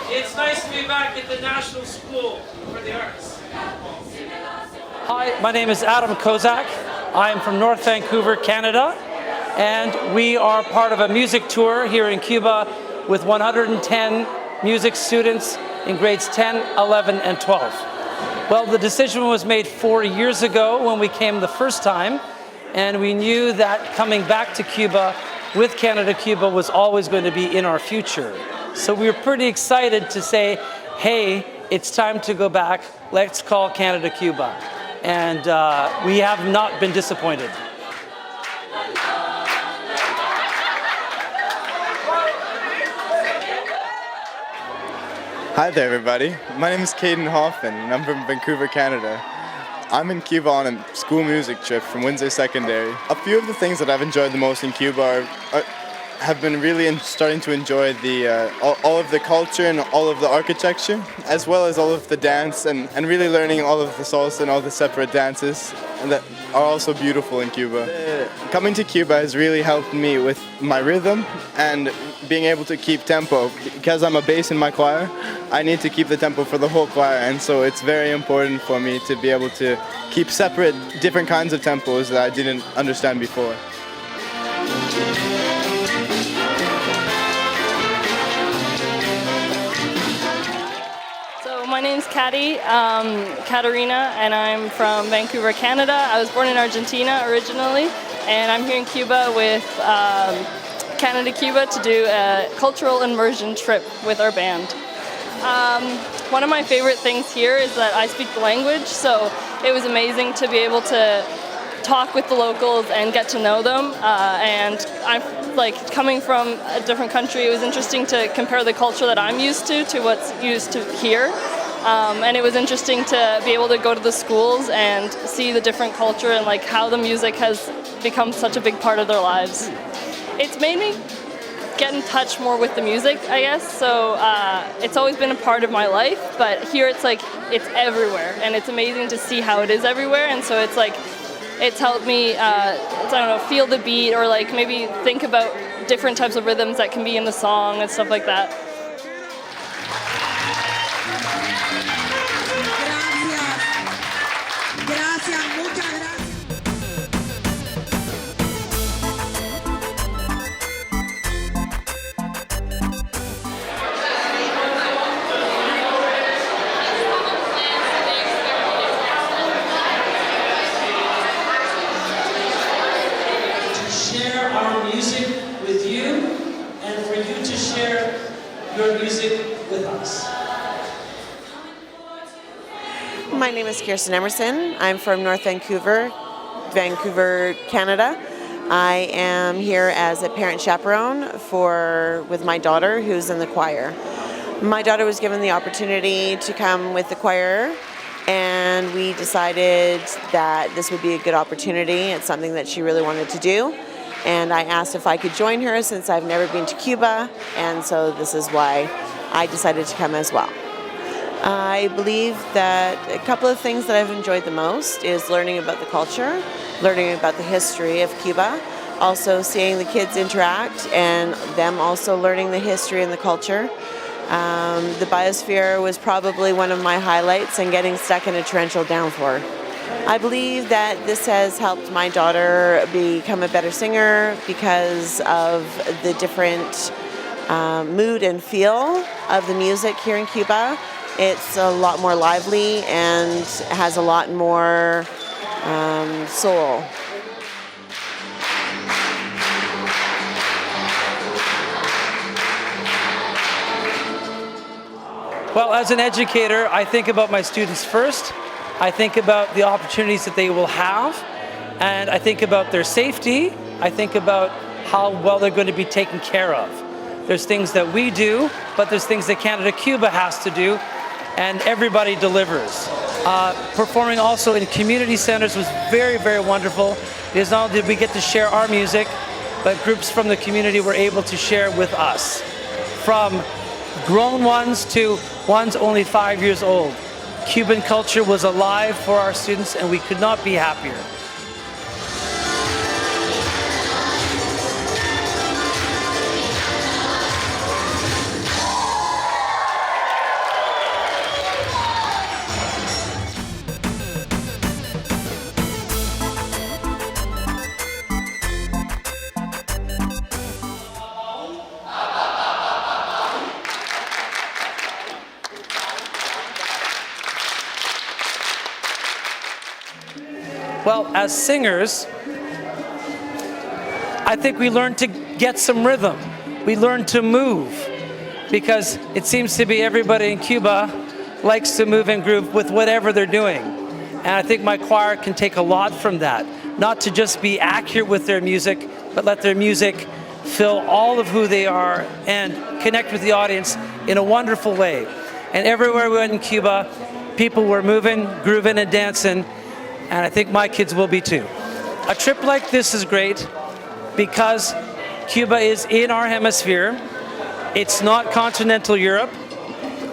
It's nice to be back at the National School for the Arts. Hi, my name is Adam Kozak. I'm from North Vancouver, Canada, and we are part of a music tour here in Cuba with 110 music students in grades 10, 11, and 12. Well, the decision was made 4 years ago when we came the first time, and we knew that coming back to Cuba with Canada Cuba was always going to be in our future. So we were pretty excited to say, hey, it's time to go back, let's call Canada Cuba. And we have not been disappointed. Hi there, everybody. My name is Caden Hoffman, and I'm from Vancouver, Canada. I'm in Cuba on a school music trip from Windsor Secondary. A few of the things that I've enjoyed the most in Cuba have been really starting to enjoy all of the culture and all of the architecture, as well as all of the dance, and really learning all of the salsa and all the separate dances that are also beautiful in Cuba. Coming to Cuba has really helped me with my rhythm and being able to keep tempo. Because I'm a bass in my choir, I need to keep the tempo for the whole choir, and so it's very important for me to be able to keep separate different kinds of tempos that I didn't understand before. My name's Katarina, and I'm from Vancouver, Canada. I was born in Argentina originally, and I'm here in Cuba with Canada Cuba to do a cultural immersion trip with our band. One of my favorite things here is that I speak the language, so it was amazing to be able to talk with the locals and get to know them. And I'm coming from a different country, it was interesting to compare the culture that I'm used to what's used to here. And it was interesting to be able to go to the schools and see the different culture and how the music has become such a big part of their lives. It's made me get in touch more with the music, I guess. So it's always been a part of my life, but here it's it's everywhere, and it's amazing to see how it is everywhere. And so it's helped me, feel the beat, or maybe think about different types of rhythms that can be in the song and stuff like that. Share our music with you, and for you to share your music with us. My name is Kirsten Emerson. I'm from North Vancouver, Canada. I am here as a parent chaperone with my daughter, who's in the choir. My daughter was given the opportunity to come with the choir, and we decided that this would be a good opportunity. It's something that she really wanted to do. And I asked if I could join her since I've never been to Cuba, and so this is why I decided to come as well. I believe that a couple of things that I've enjoyed the most is learning about the culture, learning about the history of Cuba, also seeing the kids interact and them also learning the history and the culture. The biosphere was probably one of my highlights, and getting stuck in a torrential downpour. I believe that this has helped my daughter become a better singer because of the different mood and feel of the music here in Cuba. It's a lot more lively and has a lot more soul. Well, as an educator, I think about my students first. I think about the opportunities that they will have, and I think about their safety. I think about how well they're going to be taken care of. There's things that we do, but there's things that Canada Cuba has to do, and everybody delivers. Performing also in community centers was very, very wonderful, because not only did we get to share our music, but groups from the community were able to share with us. From grown ones to ones only 5 years old. Cuban culture was alive for our students, and we could not be happier. Well, as singers, I think we learn to get some rhythm. We learn to move, because it seems to be everybody in Cuba likes to move and groove with whatever they're doing. And I think my choir can take a lot from that. Not to just be accurate with their music, but let their music fill all of who they are and connect with the audience in a wonderful way. And everywhere we went in Cuba, people were moving, grooving, and dancing, and I think my kids will be too. A trip like this is great because Cuba is in our hemisphere. It's not continental Europe,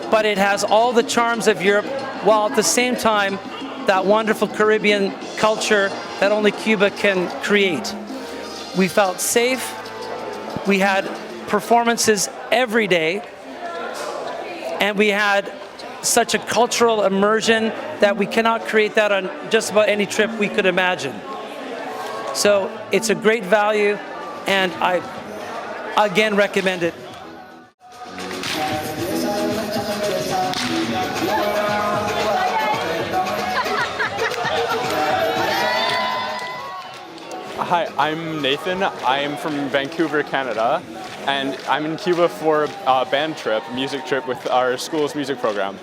but it has all the charms of Europe, while at the same time, that wonderful Caribbean culture that only Cuba can create. We felt safe. We had performances every day, and we had such a cultural immersion that we cannot create that on just about any trip we could imagine. So it's a great value, and I again recommend it. Hi, I'm Nathan. I'm from Vancouver, Canada, and I'm in Cuba for a band trip, music trip with our school's music program.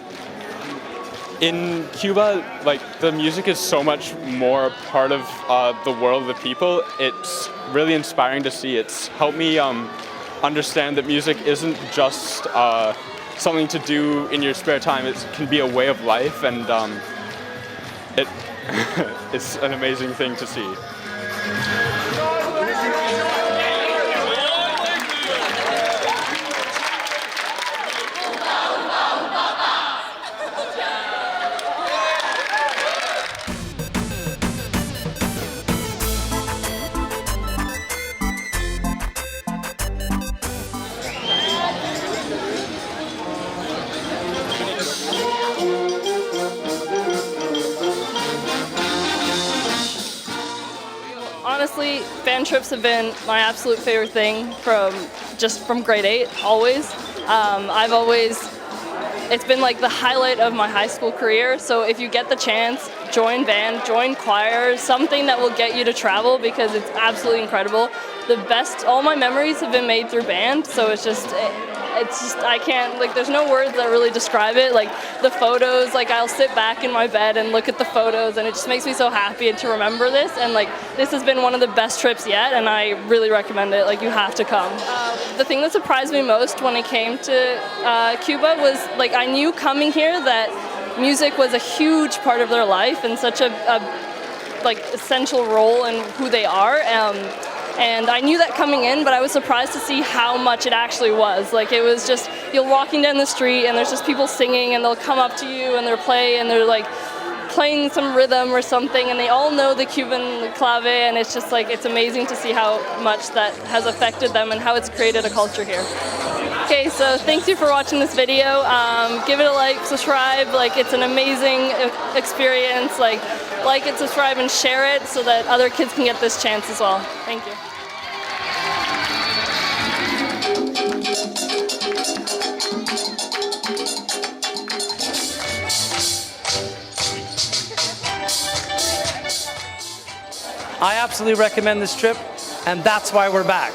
In Cuba, the music is so much more part of the world of the people. It's really inspiring to see. It's helped me understand that music isn't just something to do in your spare time. It can be a way of life, and it's an amazing thing to see. Honestly, band trips have been my absolute favorite thing from grade 8, always. It's been like the highlight of my high school career, so if you get the chance, join band, join choir, something that will get you to travel, because it's absolutely incredible. All my memories have been made through band, so it's just, I can't, there's no words that really describe it. The photos, I'll sit back in my bed and look at the photos, and it just makes me so happy to remember this, and this has been one of the best trips yet, and I really recommend it. You have to come. The thing that surprised me most when I came to Cuba was, I knew coming here that music was a huge part of their life and such a essential role in who they are. And I knew that coming in, but I was surprised to see how much it actually was. It was just, you're walking down the street and there's just people singing, and they'll come up to you and they're playing some rhythm or something, and they all know the Cuban clave, and it's just it's amazing to see how much that has affected them and how it's created a culture here. Okay, so thank you for watching this video. Give it a like, subscribe. It's an amazing experience. Like it, subscribe, and share it so that other kids can get this chance as well. Thank you. I absolutely recommend this trip, and that's why we're back.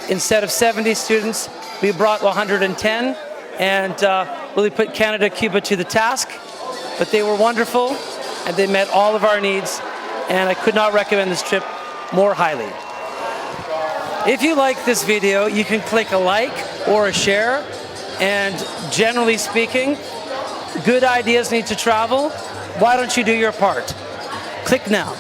Instead of 70 students, we brought 110, and really put Canada Cuba to the task. But they were wonderful, and they met all of our needs, and I could not recommend this trip more highly. If you like this video, you can click a like or a share, and generally speaking, good ideas need to travel. Why don't you do your part? Click now.